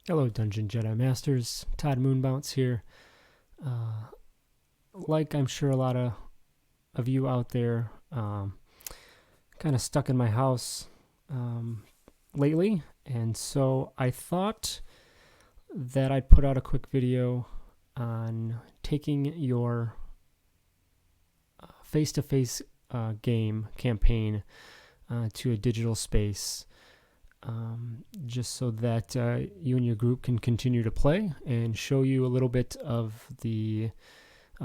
Hello, Dungeon Jedi Masters. Todd Moonbounce here. Like I'm sure a lot of you out there, kind of stuck in my house lately, and so I thought that I'd put out a quick video on taking your face-to-face game campaign to a digital space. Just so that you and your group can continue to play and show you a little bit of the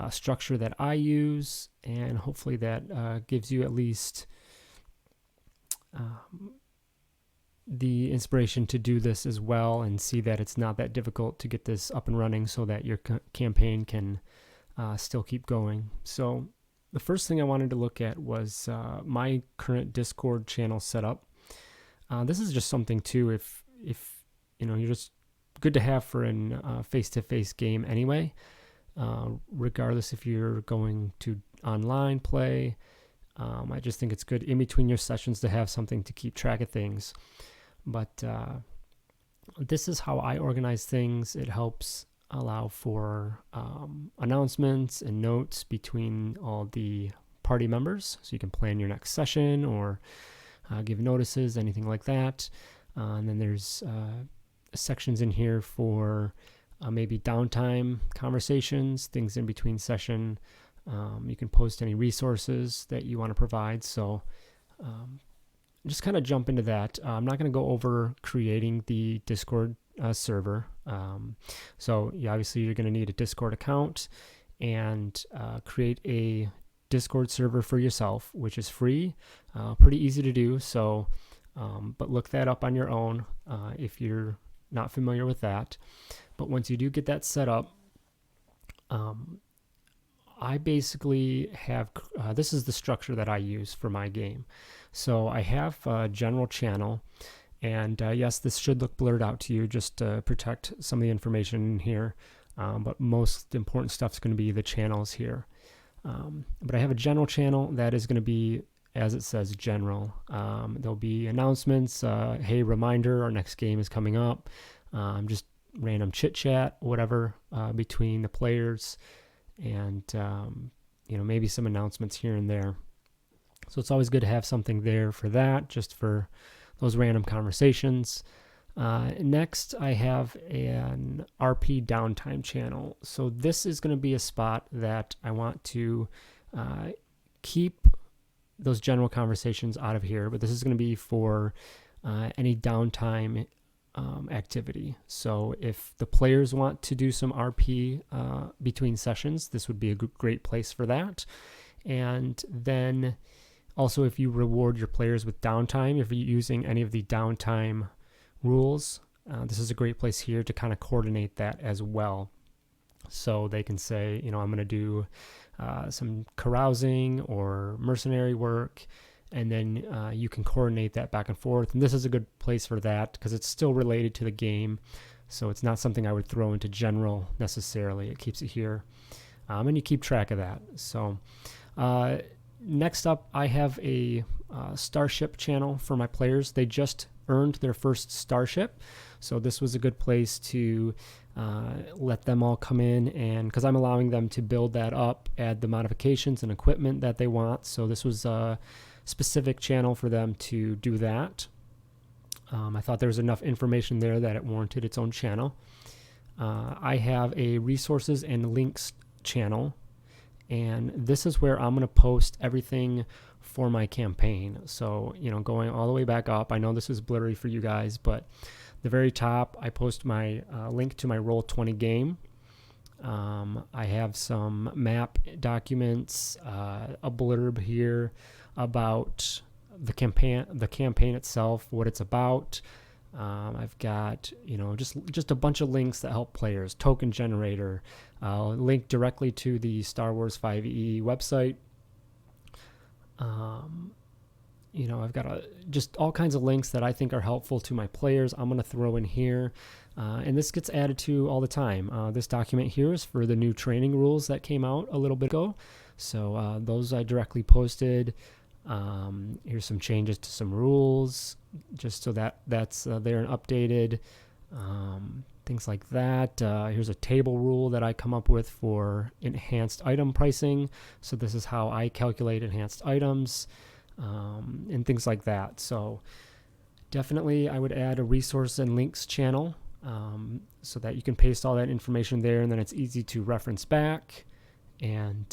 structure that I use, and hopefully that gives you at least the inspiration to do this as well and see that it's not that difficult to get this up and running so that your campaign can still keep going. So the first thing I wanted to look at was my current Discord channel setup. This is just something too, if you're just good to have for an face-to-face game anyway, regardless if you're going to online play. I just think it's good in between your sessions to have something to keep track of things. But this is how I organize things. It helps allow for announcements and notes between all the party members, so you can plan your next session or give notices, anything like that. And then there's sections in here for maybe downtime conversations, things in between session. You can post any resources that you want to provide. So just kind of jump into that. I'm not going to go over creating the Discord server. So obviously you're going to need a Discord account and create a Discord server for yourself, which is free, pretty easy to do. So, but look that up on your own if you're not familiar with that. But once you do get that set up, I basically have, this is the structure that I use for my game. So I have a general channel, and yes, this should look blurred out to you just to protect some of the information in here. But most important stuff is going to be the channels here. But I have a general channel that is going to be, as it says, general. There'll be announcements, hey, reminder, our next game is coming up, just random chit chat, whatever, between the players, and maybe some announcements here and there. So it's always good to have something there for that, just for those random conversations. Next, I have an RP downtime channel. So this is going to be a spot that I want to keep those general conversations out of here, but this is going to be for any downtime activity. So if the players want to do some RP between sessions, this would be a great place for that. And then also, if you reward your players with downtime, if you're using any of the downtime rules, this is a great place here to kind of coordinate that as well. So they can say, I'm going to do some carousing or mercenary work, and then you can coordinate that back and forth. And this is a good place for that because it's still related to the game. So it's not something I would throw into general necessarily. It keeps it here. And you keep track of that. So next up, I have a Starship channel for my players. They just earned their first Starship. So this was a good place to let them all come in, and because I'm allowing them to build that up, add the modifications and equipment that they want. So this was a specific channel for them to do that. I thought there was enough information there that it warranted its own channel. I have a resources and links channel, and this is where I'm going to post everything for my campaign. So, going all the way back up, I know this is blurry for you guys, but the very top, I post my link to my Roll20 game. I have some map documents, a blurb here about the campaign itself, what it's about. I've got, just a bunch of links that help players, token generator, link directly to the Star Wars 5e website. I've got just all kinds of links that I think are helpful to my players. I'm going to throw in here, and this gets added to all the time. This document here is for the new training rules that came out a little bit ago. So those I directly posted. Here's some changes to some rules, just so that's there and updated. things like that. Here's a table rule that I come up with for enhanced item pricing. So this is how I calculate enhanced items, and things like that. So definitely I would add a resource and links channel, so that you can paste all that information there, and then it's easy to reference back, and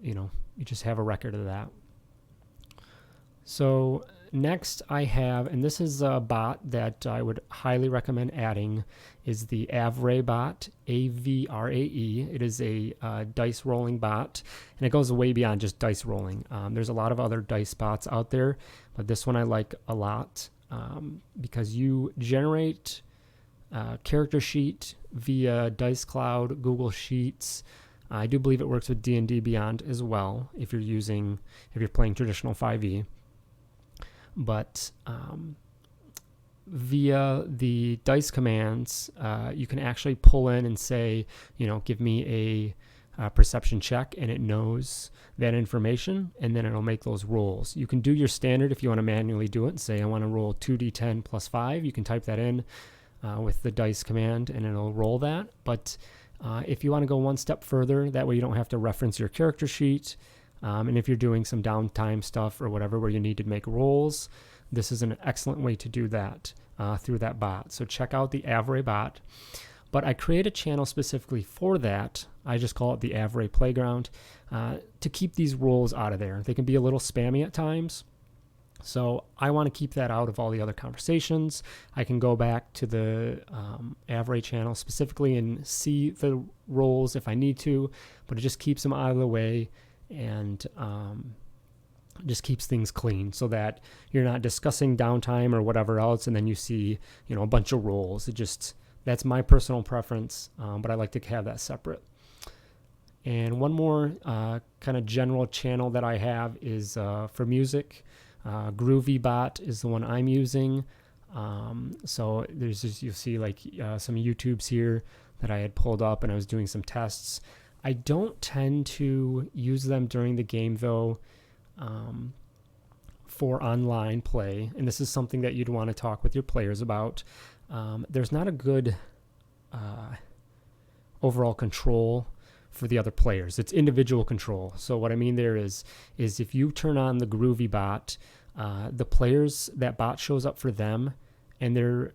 you just have a record of that. So next I have, and this is a bot that I would highly recommend adding, is the Avray bot, Avrae. It is a dice rolling bot, and it goes way beyond just dice rolling. There's a lot of other dice bots out there, but this one I like a lot, because you generate a character sheet via Dice Cloud, Google Sheets. I do believe it works with D&D Beyond as well if you're playing traditional 5e. But via the dice commands, you can actually pull in and say, give me a perception check, and it knows that information, and then it'll make those rolls. You can do your standard if you want to manually do it and say, I want to roll 2d10 plus 5. You can type that in with the dice command, and it'll roll that. But if you want to go one step further, that way you don't have to reference your character sheet. And if you're doing some downtime stuff or whatever where you need to make rolls, this is an excellent way to do that through that bot. So check out the Avray bot. But I create a channel specifically for that. I just call it the Avray Playground, to keep these rolls out of there. They can be a little spammy at times. So I want to keep that out of all the other conversations. I can go back to the Avray channel specifically and see the rolls if I need to, but it just keeps them out of the way, and just keeps things clean so that you're not discussing downtime or whatever else, and then you see a bunch of rolls. That's my personal preference, but I like to have that separate. And one more kind of general channel that I have is for music. GroovyBot is the one I'm using. So you'll see like some YouTubes here that I had pulled up, and I was doing some tests. I don't tend to use them during the game though, for online play, and this is something that you'd want to talk with your players about. There's not a good overall control for the other players. It's individual control. So what I mean there is if you turn on the Groovy bot, the players, that bot shows up for them, and their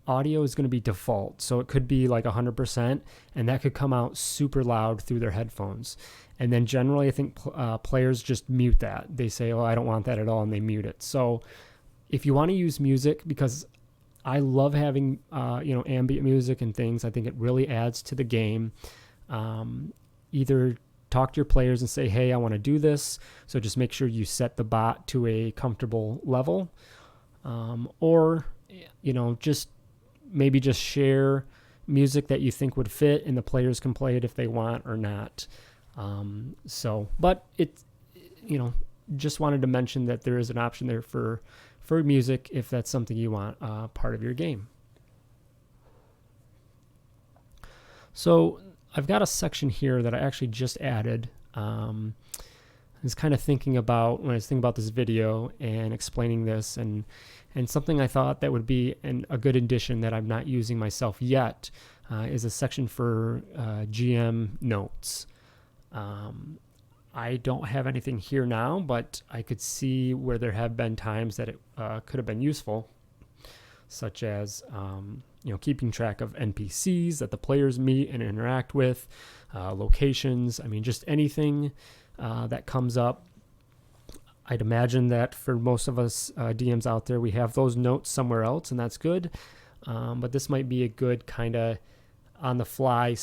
audio is going to be default. So it could be like 100%, and that could come out super loud through their headphones. And then generally I think players just mute that. They say, I don't want that at all, and they mute it. So if you want to use music, because I love having ambient music and things, I think it really adds to the game. Either talk to your players and say, hey, I want to do this. So just make sure you set the bot to a comfortable level. Or just share music that you think would fit, and the players can play it if they want or not. But it's, just wanted to mention that there is an option there for music if that's something you want part of your game. So I've got a section here that I actually just added. I was kind of thinking about, when I was thinking about this video and explaining this, and something I thought that would be a good addition that I'm not using myself yet, is a section for GM notes. I don't have anything here now, but I could see where there have been times that it could have been useful, such as keeping track of NPCs that the players meet and interact with, locations. I mean, just anything that comes up. I'd imagine that for most of us DMs out there, we have those notes somewhere else, and that's good. But this might be a good kind of on-the-fly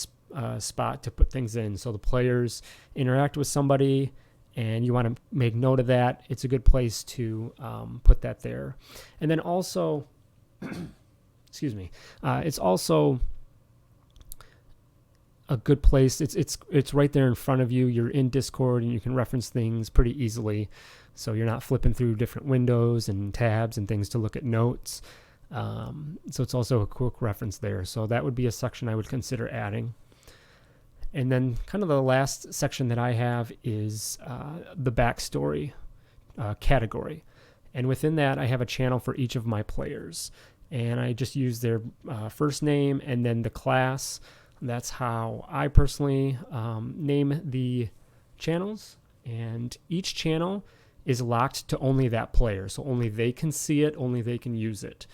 spot to put things in. So the players interact with somebody, and you want to make note of that. It's a good place to put that there. And then also, excuse me, it's also a good place. It's right there in front of you. You're in Discord, and you can reference things pretty easily. So you're not flipping through different windows and tabs and things to look at notes. So it's also a quick reference there. So that would be a section I would consider adding. And then kind of the last section that I have is the backstory category. And within that, I have a channel for each of my players. and I just use their first name and then the class. That's how I personally name the channels, and each channel is locked to only that player, so only they can see it, only they can use it.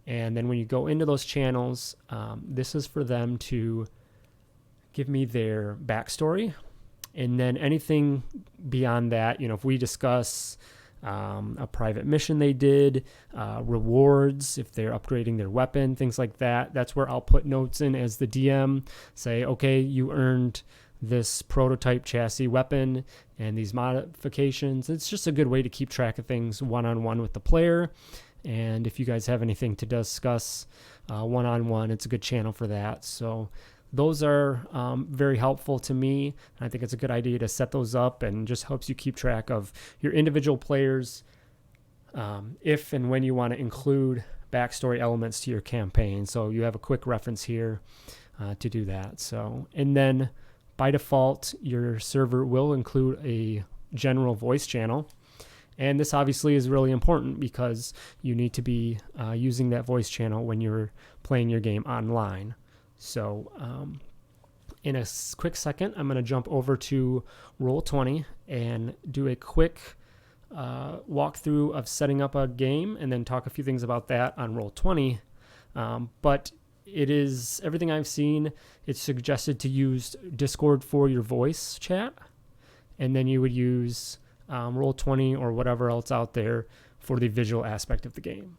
And then when you go into those channels, this is for them to give me their backstory, and then anything beyond that, if we discuss a private mission they did, rewards, if they're upgrading their weapon, things like that, that's where I'll put notes in as the DM, say, okay, you earned this prototype chassis weapon and these modifications. It's just a good way to keep track of things one-on-one with the player. And if you guys have anything to discuss one-on-one, it's a good channel for that. So those are very helpful to me. I think it's a good idea to set those up, and just helps you keep track of your individual players if and when you want to include backstory elements to your campaign. So you have a quick reference here to do that. So, and then by default, your server will include a general voice channel. And this obviously is really important because you need to be using that voice channel when you're playing your game online. So in a quick second, I'm going to jump over to Roll20 and do a quick walkthrough of setting up a game, and then talk a few things about that on Roll20. But it is, everything I've seen, it's suggested to use Discord for your voice chat, and then you would use Roll20 or whatever else out there for the visual aspect of the game.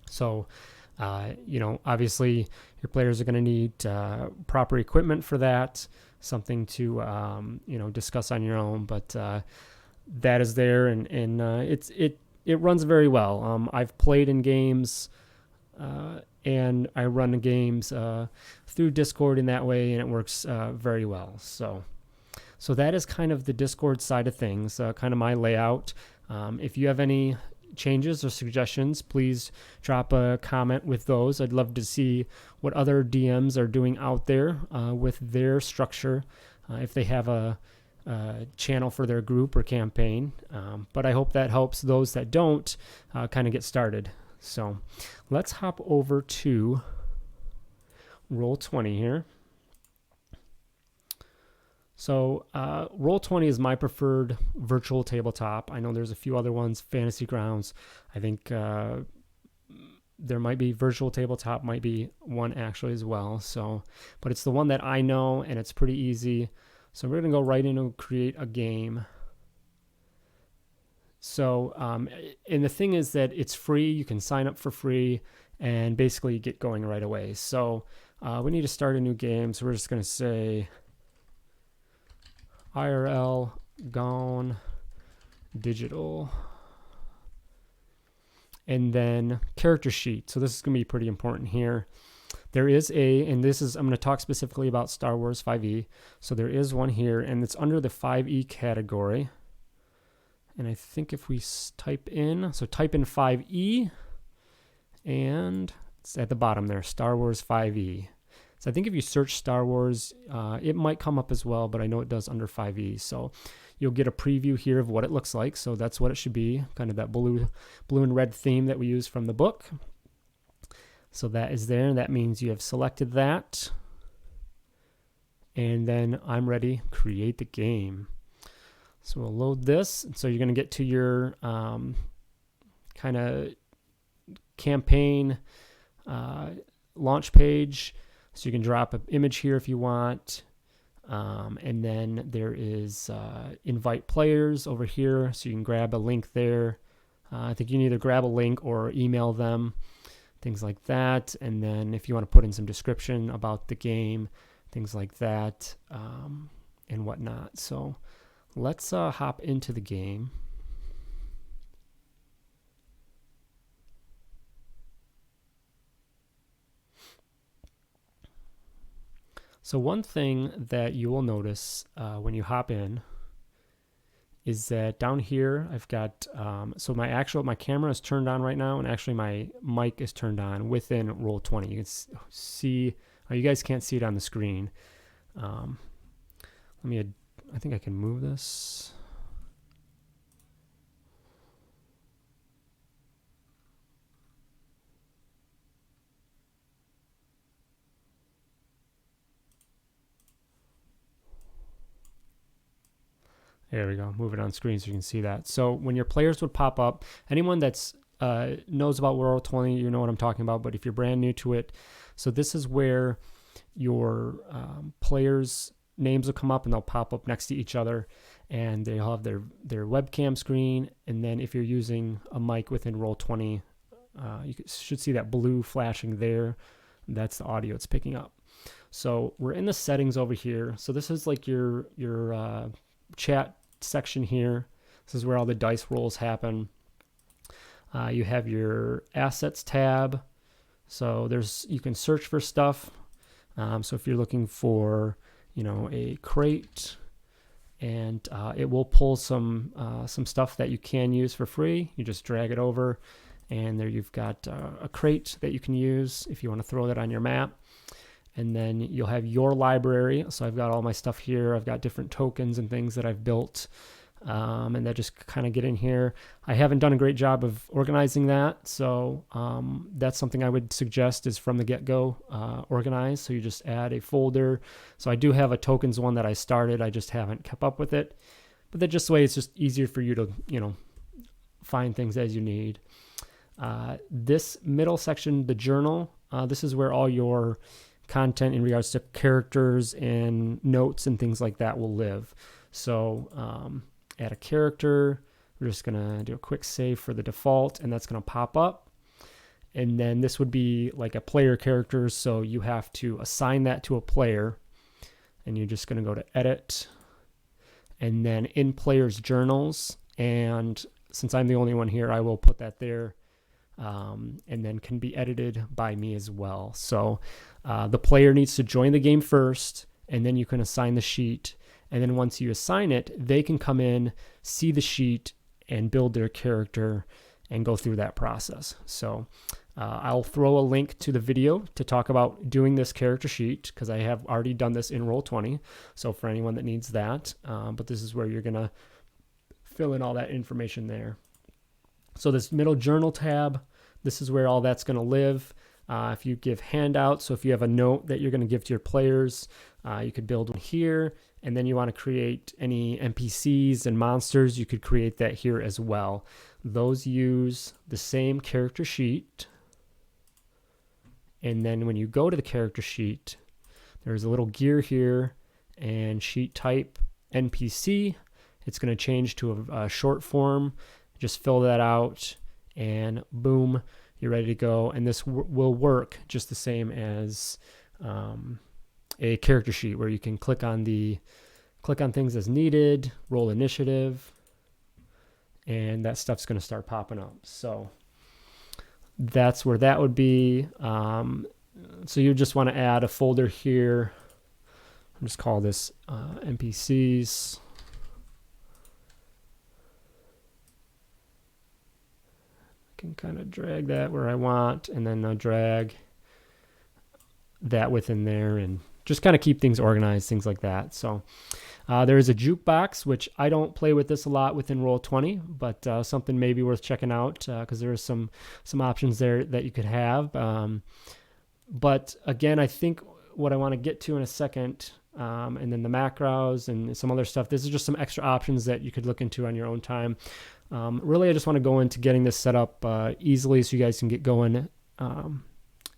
So, obviously your players are going to need proper equipment for that, something to, discuss on your own, but that is there, and it runs very well. I've played in games and I run the games through Discord in that way, and it works very well. So that is kind of the Discord side of things, kind of my layout. If you have any changes or suggestions, please drop a comment with those. I'd love to see what other DMs are doing out there with their structure, if they have a channel for their group or campaign. But I hope that helps those that don't kind of get started. So let's hop over to Roll20 here. So Roll20 is my preferred virtual tabletop. I know there's a few other ones, Fantasy Grounds. I think there might be virtual tabletop, might be one actually as well. So, but it's the one that I know, and it's pretty easy. So we're going to go right in and create a game. So, and the thing is that it's free. You can sign up for free and basically get going right away. So we need to start a new game. So we're just going to say IRL Gone Digital, and then character sheet. So this is going to be pretty important here. There is and this is, I'm going to talk specifically about Star Wars 5e. So there is one here, and it's under the 5e category. And I think if we type in 5e, and it's at the bottom there, Star Wars 5e. So I think if you search Star Wars, it might come up as well, but I know it does under 5e. So you'll get a preview here of what it looks like. So that's what it should be, kind of that blue and red theme that we use from the book. So that is there, and that means you have selected that. And then I'm ready, create the game. So we'll load this. So you're going to get to your kind of campaign launch page. So you can drop an image here if you want. And then there is invite players over here. So you can grab a link there. I think you can either grab a link or email them, things like that. And then if you want to put in some description about the game, things like that, and whatnot. So let's hop into the game. So one thing that you will notice when you hop in is that down here I've got, so my camera is turned on right now, and actually my mic is turned on within Roll20. You can see, you guys can't see it on the screen. I think I can move this. There we go. Move it on screen so you can see that. So when your players would pop up, anyone that's knows about Roll20, you know what I'm talking about. But if you're brand new to it, so this is where your players' names will come up and they'll pop up next to each other, and they'll have their webcam screen. And then if you're using a mic within Roll20, you should see that blue flashing there. That's the audio it's picking up. So we're in the settings over here. So this is like your chat section here. This is where all the dice rolls happen. You have your assets tab. So you can search for stuff. So if you're looking for, a crate, and it will pull some stuff that you can use for free. You just drag it over, and there you've got a crate that you can use if you want to throw that on your map. And then you'll have your library. So I've got all my stuff here. I've got different tokens and things that I've built, and that just kind of get in here. I haven't done a great job of organizing that, so that's something I would suggest is from the get-go organize. So you just add a folder. So I do have a tokens one that I started. I just haven't kept up with it. But that just way it's just easier for you to, find things as you need. This middle section, the journal, this is where all your content in regards to characters and notes and things like that will live. So add a character. We're just going to do a quick save for the default, and that's going to pop up. And then this would be like a player character, so you have to assign that to a player. And you're just going to go to edit, and then in players journals. And since I'm the only one here, I will put that there. And then can be edited by me as well. So the player needs to join the game first, and then you can assign the sheet. And then once you assign it, they can come in, see the sheet, and build their character and go through that process. So I'll throw a link to the video to talk about doing this character sheet, because I have already done this in Roll20. So for anyone that needs that, but this is where you're going to fill in all that information there. So this middle journal tab, this is where all that's going to live. If you give handouts, so if you have a note that you're going to give to your players, you could build one here. And then you want to create any NPCs and monsters, you could create that here as well. Those use the same character sheet. And then when you go to the character sheet, there's a little gear here, and sheet type NPC. It's going to change to a short form. Just fill that out, and boom, you're ready to go. And this will work just the same as a character sheet, where you can click on things as needed, roll initiative, and that stuff's going to start popping up. So that's where that would be. So you just want to add a folder here. I'll just call this NPCs. Can kind of drag that where I want, and then I'll drag that within there, and just kind of keep things organized, things like that. So there is a jukebox, which I don't play with this a lot within Roll20, but something maybe worth checking out, because there are some options there that you could have. But again, I think what I want to get to in a second, and then the macros and some other stuff, this is just some extra options that you could look into on your own time. Really, I just want to go into getting this set up easily so you guys can get going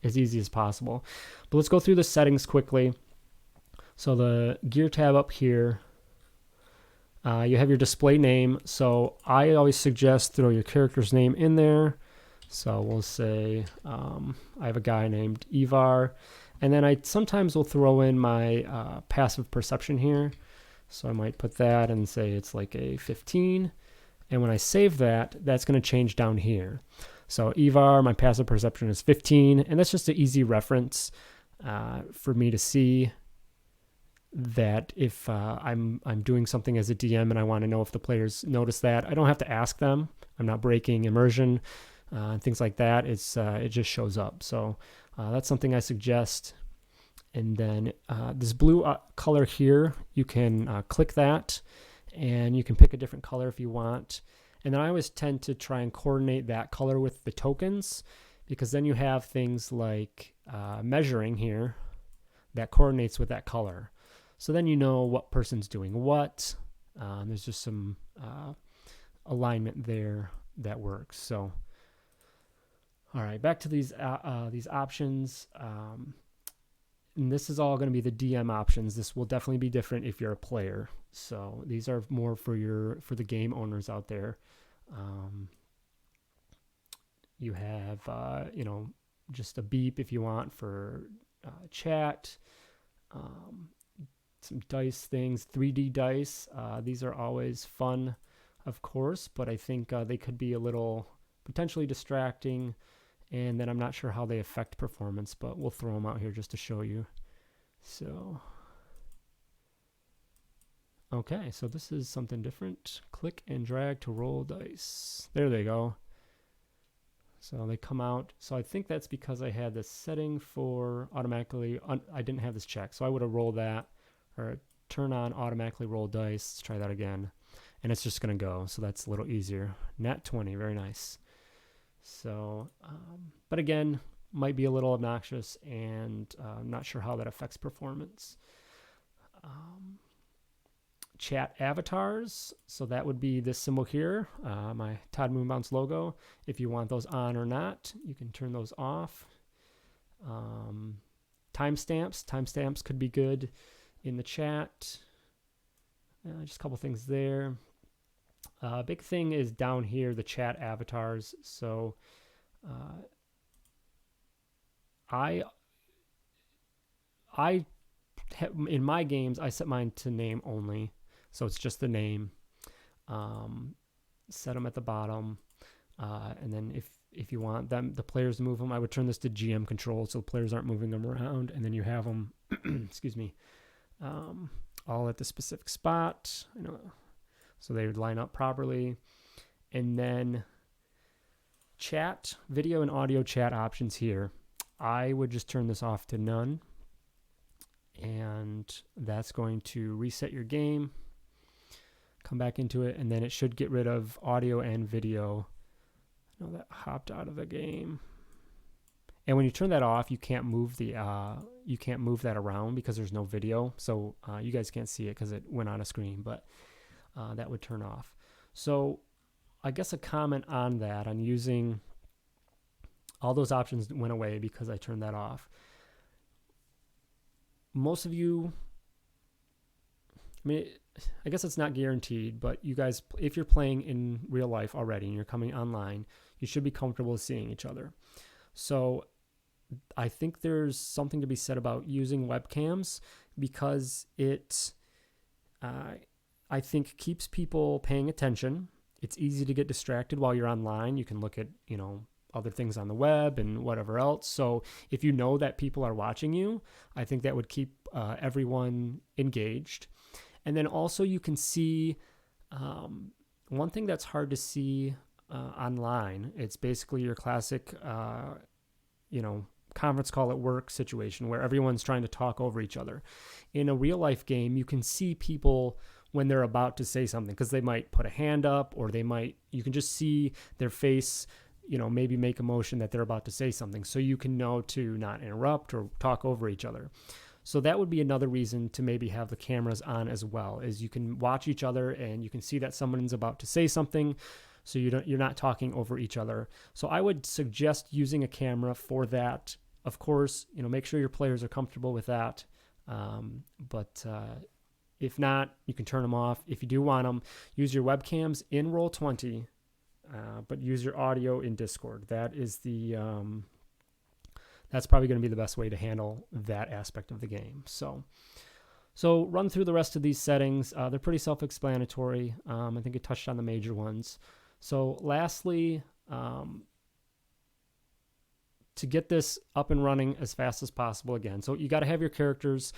as easy as possible. But let's go through the settings quickly. So the gear tab up here, you have your display name. So I always suggest throw your character's name in there. So we'll say I have a guy named Ivar. And then I sometimes will throw in my passive perception here. So I might put that and say it's like a 15. And when I save that, that's going to change down here. So Ivar, my passive perception is 15, and that's just an easy reference for me to see that if I'm doing something as a DM and I want to know if the players notice that. I don't have to ask them. I'm not breaking immersion and things like that. It just shows up. So that's something I suggest. And then this blue color here, you can click that, and you can pick a different color if you want. And then I always tend to try and coordinate that color with the tokens, because then you have things like measuring here that coordinates with that color. So then you know what person's doing what, There's just some alignment there that works. So, all right, back to these options. And this is all going to be the DM options. This will definitely be different if you're a player. So these are more for the game owners out there. You have just a beep if you want for chat. Some dice things, 3D dice. These are always fun, of course, but I think they could be a little potentially distracting. And then I'm not sure how they affect performance, but we'll throw them out here just to show you. So, okay, so this is something different. Click and drag to roll dice. There they go. So they come out. So I think that's because I had this setting for automatically, I didn't have this checked. So I would have rolled that, or turn on automatically roll dice. Let's try that again. And it's just going to go. So that's a little easier. Nat 20, very nice. So, but again, might be a little obnoxious, and I'm not sure how that affects performance. Chat avatars, so that would be this symbol here, my Todd Moonbounce logo. If you want those on or not, you can turn those off. Timestamps could be good in the chat. Just a couple things there. Big thing is down here, the chat avatars. So in my games, I set mine to name only. So it's just the name. Set them at the bottom. And then if you want the players to move them, I would turn this to GM control so the players aren't moving them around. And then you have them, excuse me, all at the specific spot. So they would line up properly. And then chat, video and audio chat options here. I would just turn this off to none. And that's going to reset your game. Come back into it, and then it should get rid of audio and video. I know that hopped out of the game. And when you turn that off, you can't move that around because there's no video. So you guys can't see it because it went on a screen, but that would turn off. So I guess a comment on that, on using all those options went away because I turned that off. Most of you, I guess it's not guaranteed, but you guys, if you're playing in real life already and you're coming online, you should be comfortable seeing each other. So I think there's something to be said about using webcams because it, I think, keeps people paying attention. It's easy to get distracted while you're online. You can look at, other things on the web and whatever else. So if you know that people are watching you, I think that would keep everyone engaged. And then also you can see one thing that's hard to see online. It's basically your classic, conference call at work situation where everyone's trying to talk over each other. In a real life game, you can see people when they're about to say something because they might put a hand up or you can just see their face, maybe make a motion that they're about to say something. So you can know to not interrupt or talk over each other. So that would be another reason to maybe have the cameras on as well, is you can watch each other and you can see that someone's about to say something. So you're not talking over each other. So I would suggest using a camera for that. Of course, make sure your players are comfortable with that. But if not, you can turn them off. If you do want them, use your webcams in Roll20, but use your audio in Discord. That is that's probably going to be the best way to handle that aspect of the game. So run through the rest of these settings. They're pretty self-explanatory. I think it touched on the major ones. So lastly, to get this up and running as fast as possible again. So you got to have your characters.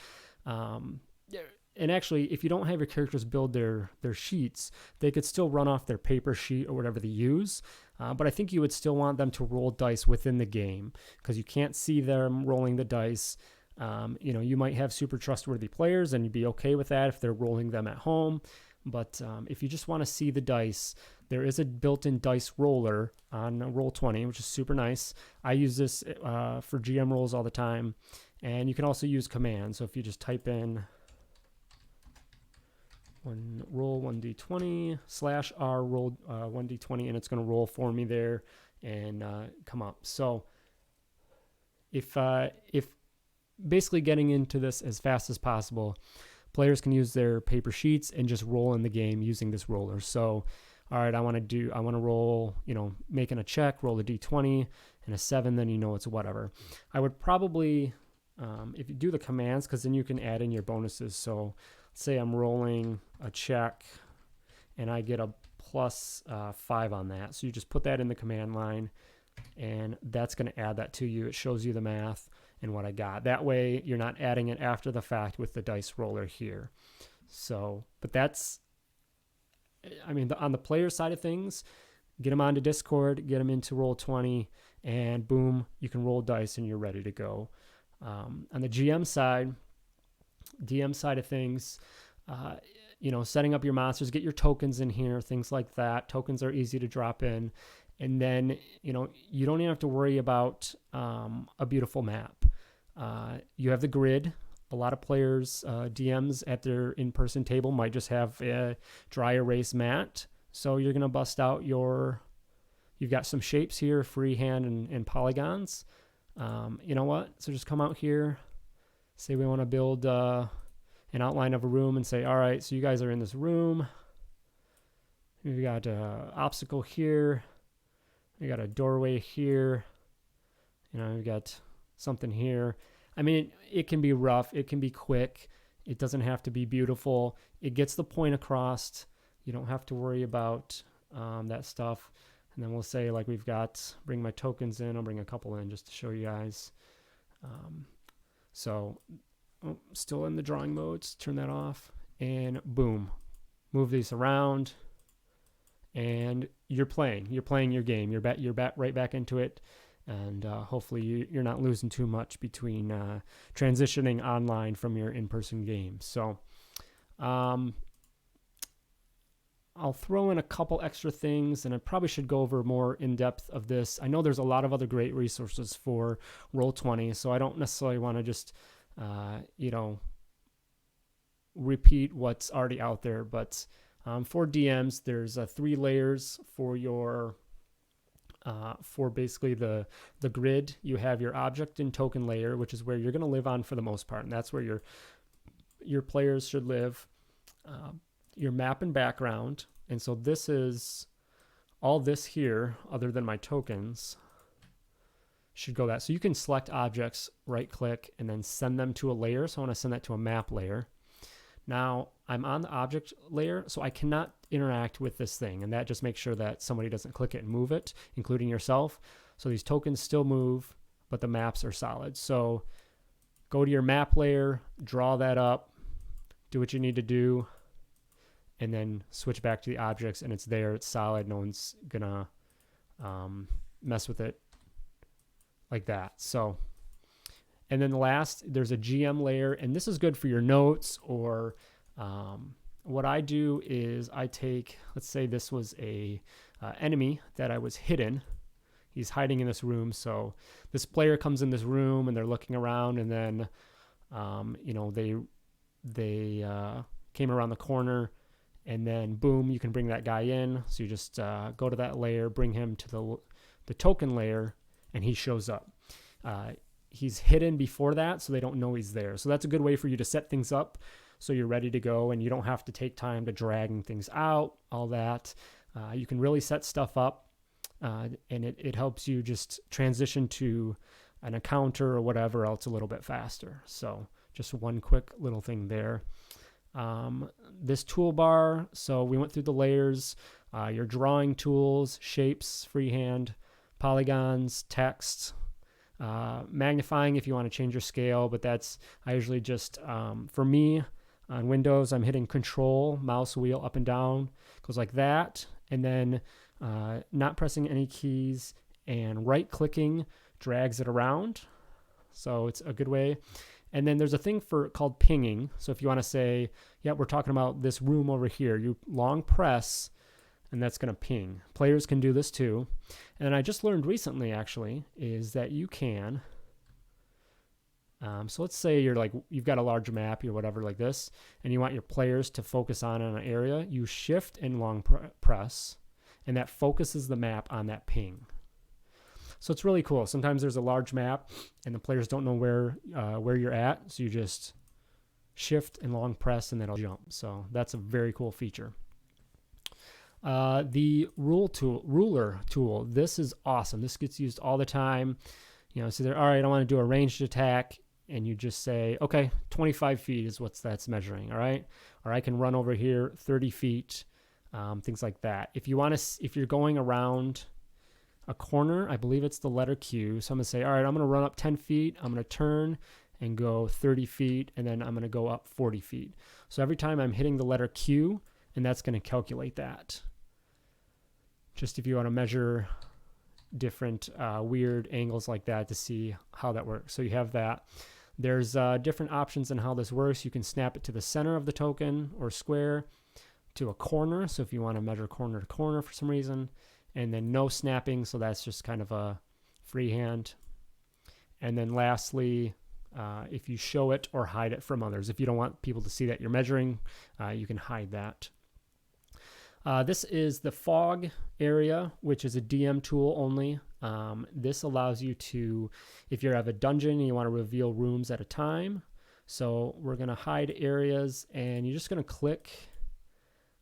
And actually, if you don't have your characters build their sheets, they could still run off their paper sheet or whatever they use. But I think you would still want them to roll dice within the game because you can't see them rolling the dice. You might have super trustworthy players and you'd be okay with that if they're rolling them at home. But if you just want to see the dice, there is a built-in dice roller on Roll20, which is super nice. I use this for GM rolls all the time. And you can also use commands. So if you just type in roll 1d20 / r roll 1d20, and it's going to roll for me there and come up. So if basically getting into this as fast as possible, players can use their paper sheets and just roll in the game using this roller. So all right, I want to roll, making a check, roll a d20 and a 7, then it's whatever. I would probably, if you do the commands, because then you can add in your bonuses. So say I'm rolling a check and I get a plus 5 on that. So you just put that in the command line and that's going to add that to you. It shows you the math and what I got. That way you're not adding it after the fact with the dice roller here. So, but that's, on the player side of things, get them onto Discord, get them into Roll20, and boom, you can roll dice and you're ready to go. On the DM side of things, setting up your monsters, get your tokens in here, things like that. Tokens are easy to drop in. And then, you don't even have to worry about a beautiful map. You have the grid. A lot of players, DMs at their in-person table might just have a dry erase mat. So you're going to bust out you've got some shapes here, freehand and polygons. You know what? So just come out here, say we want to build an outline of a room and say, all right, so you guys are in this room. We've got an obstacle here. We got a doorway here. We've got something here. It can be rough. It can be quick. It doesn't have to be beautiful. It gets the point across. You don't have to worry about that stuff. And then we'll say, like, bring my tokens in. I'll bring a couple in just to show you guys. Still in the drawing mode. Turn that off. And boom. Move these around. And you're playing. You're playing your game. You're back right back into it. And hopefully you're not losing too much between transitioning online from your in-person games. So I'll throw in a couple extra things, and I probably should go over more in-depth of this. I know there's a lot of other great resources for Roll20, so I don't necessarily want to just, repeat what's already out there. But for DMs, there's 3 layers for your... for basically the grid. You have your object and token layer, which is where you're going to live on for the most part, and that's where your players should live. Your map and background, and so this is all this here, other than my tokens, should go that. So you can select objects, right click, and then send them to a layer. So I want to send that to a map layer. Now I'm on the object layer, so I cannot interact with this thing, and that just makes sure that somebody doesn't click it and move it, including yourself. So these tokens still move, but the maps are solid. So go to your map layer, draw that up, do what you need to do, and then switch back to the objects, and it's there, it's solid. No one's gonna mess with it like that. So, and then last, there's a GM layer, and this is good for your notes, or what I do is I take, let's say this was a enemy that I was hidden. He's hiding in this room. So this player comes in this room and they're looking around, and then, they came around the corner, and then boom, you can bring that guy in. So you just go to that layer, bring him to the token layer, and he shows up. He's hidden before that, so they don't know he's there. So that's a good way for you to set things up so you're ready to go, and you don't have to take time to dragging things out, all that. You can really set stuff up, and it helps you just transition to an encounter or whatever else a little bit faster. So just one quick little thing there. This toolbar, so we went through the layers, your drawing tools, shapes, freehand, polygons, text, magnifying if you want to change your scale, but I usually just, for me, on Windows, I'm hitting Control, mouse wheel up and down, goes like that, and then not pressing any keys, and right-clicking drags it around, so it's a good way. And then there's a thing called pinging. So if you want to say, yeah, we're talking about this room over here, you long press, and that's going to ping. Players can do this too. And I just learned recently, actually, is that you can So let's say you've got a large map or whatever like this, and you want your players to focus on an area. You shift and long press, and that focuses the map on that ping. So it's really cool. Sometimes there's a large map, and the players don't know where you're at, so you just shift and long press, and then it'll jump. So that's a very cool feature. The ruler tool. This is awesome. This gets used all the time. So they're all right. I want to do a ranged attack, and you just say, okay, 25 feet is what that's measuring. All right, or I can run over here 30 feet, things like that. If you're going around a corner, I believe it's the letter Q. So I'm gonna say, all right, I'm gonna run up 10 feet. I'm gonna turn and go 30 feet, and then I'm gonna go up 40 feet. So every time I'm hitting the letter Q, and that's gonna calculate that. Just if you want to measure different weird angles like that to see how that works. So you have that. There's different options in how this works. You can snap it to the center of the token or square, to a corner. So if you want to measure corner to corner for some reason, and then no snapping. So that's just kind of a freehand. And then lastly, if you show it or hide it from others, if you don't want people to see that you're measuring, you can hide that. This is the fog area, which is a DM tool only. This allows you to, if you have a dungeon and you want to reveal rooms at a time. So we're going to hide areas, and you're just going to click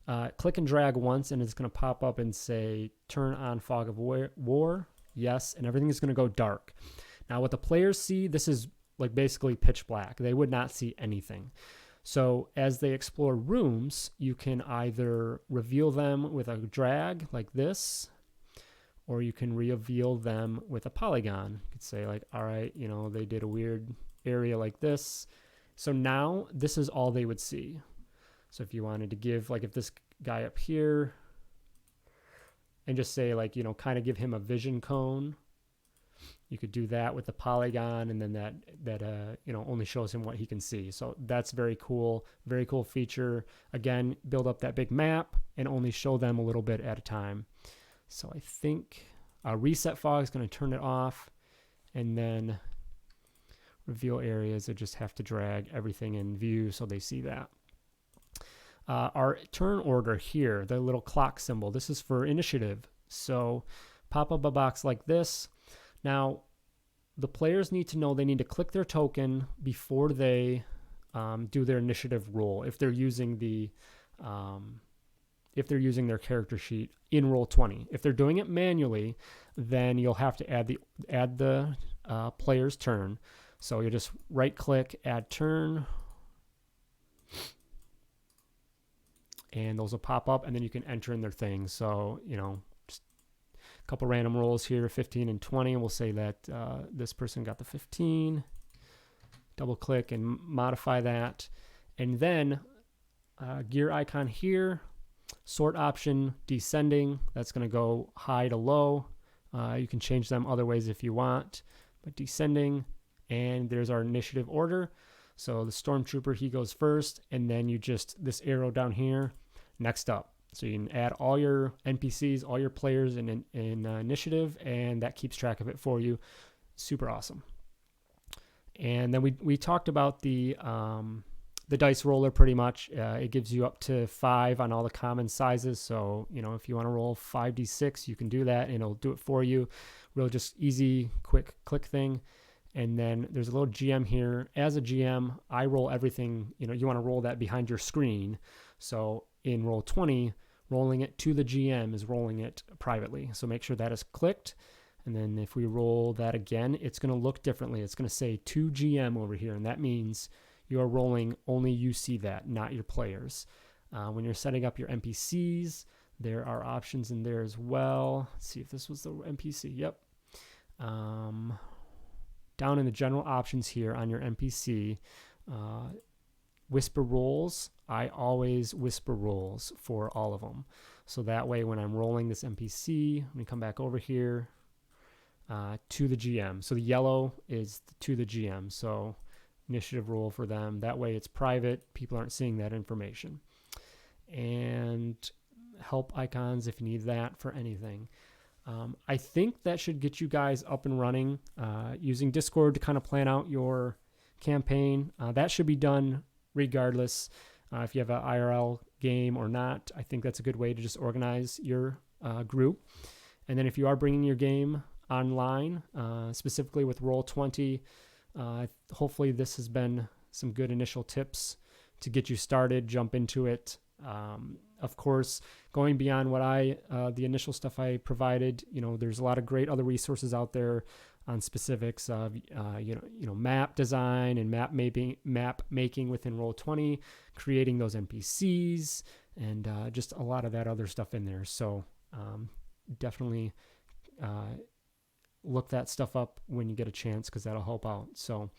and drag once, and it's going to pop up and say, turn on fog of war. Yes, and everything is going to go dark. Now what the players see, this is like basically pitch black. They would not see anything. So as they explore rooms, you can either reveal them with a drag like this, or you can reveal them with a polygon. You could say like, all right, they did a weird area like this. So now this is all they would see. So if you wanted to give, like if this guy up here, and just say like, kind of give him a vision cone, you could do that with the polygon, and then that only shows him what he can see. So that's very cool feature. Again, build up that big map and only show them a little bit at a time. So I think reset fog is going to turn it off, and then reveal areas, I just have to drag everything in view so they see that. Our turn order here, the little clock symbol, this is for initiative. So pop up a box like this. Now, the players need to know they need to click their token before they do their initiative roll. If they're using their character sheet in Roll20. If they're doing it manually, then you'll have to add the player's turn. So you just right-click, add turn, and those will pop up, and then you can enter in their things. So just a couple random rolls here, 15 and 20. We'll say that this person got the 15. Double click and modify that. And then gear icon here, sort option descending. That's going to go high to low. You can change them other ways if you want, but descending. And there's our initiative order. So the stormtrooper, he goes first, and then this arrow down here, next up. So you can add all your NPCs, all your players in initiative, and that keeps track of it for you. Super awesome. And then we talked about the dice roller pretty much. It gives you up to 5 on all the common sizes. So, if you want to roll 5d6, you can do that, and it'll do it for you. Real just easy, quick click thing. And then there's a little GM here. As a GM, I roll everything. You want to roll that behind your screen. So in Roll20, rolling it to the GM is rolling it privately. So make sure that is clicked. And then if we roll that again, it's going to look differently. It's going to say to GM over here. And that means you are rolling, only you see that, not your players. When you're setting up your NPCs, there are options in there as well. Let's see if this was the NPC. Yep. Down in the general options here on your NPC, whisper rolls. I always whisper rolls for all of them. So that way when I'm rolling this NPC, let me come back over here to the GM. So the yellow is to the GM. So initiative roll for them. That way it's private. People aren't seeing that information. And help icons if you need that for anything. I think that should get you guys up and running, using Discord to kind of plan out your campaign. That should be done regardless if you have an IRL game or not. I think that's a good way to just organize your group. And then if you are bringing your game online, specifically with Roll20, hopefully this has been some good initial tips to get you started, jump into it. Of course, going beyond what the initial stuff I provided, there's a lot of great other resources out there on specifics of, map design and map making within Roll20, creating those NPCs, and just a lot of that other stuff in there. So definitely look that stuff up when you get a chance, because that'll help out. So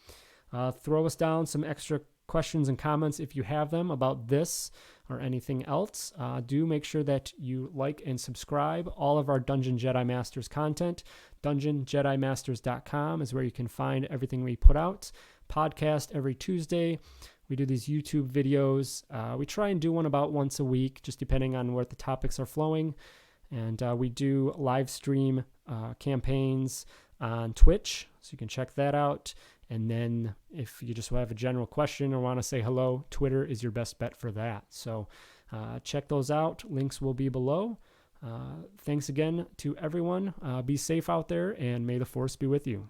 throw us down some extra questions and comments if you have them about this or anything else. Do make sure that you like and subscribe all of our Dungeon Jedi Masters content. DungeonJediMasters.com is where you can find everything we put out. Podcast every Tuesday. We do these YouTube videos. We try and do one about once a week, just depending on where the topics are flowing. And we do live stream campaigns on Twitch, so you can check that out. And then if you just have a general question or want to say hello, Twitter is your best bet for that. So check those out. Links will be below. Thanks again to everyone. Be safe out there, and may the Force be with you.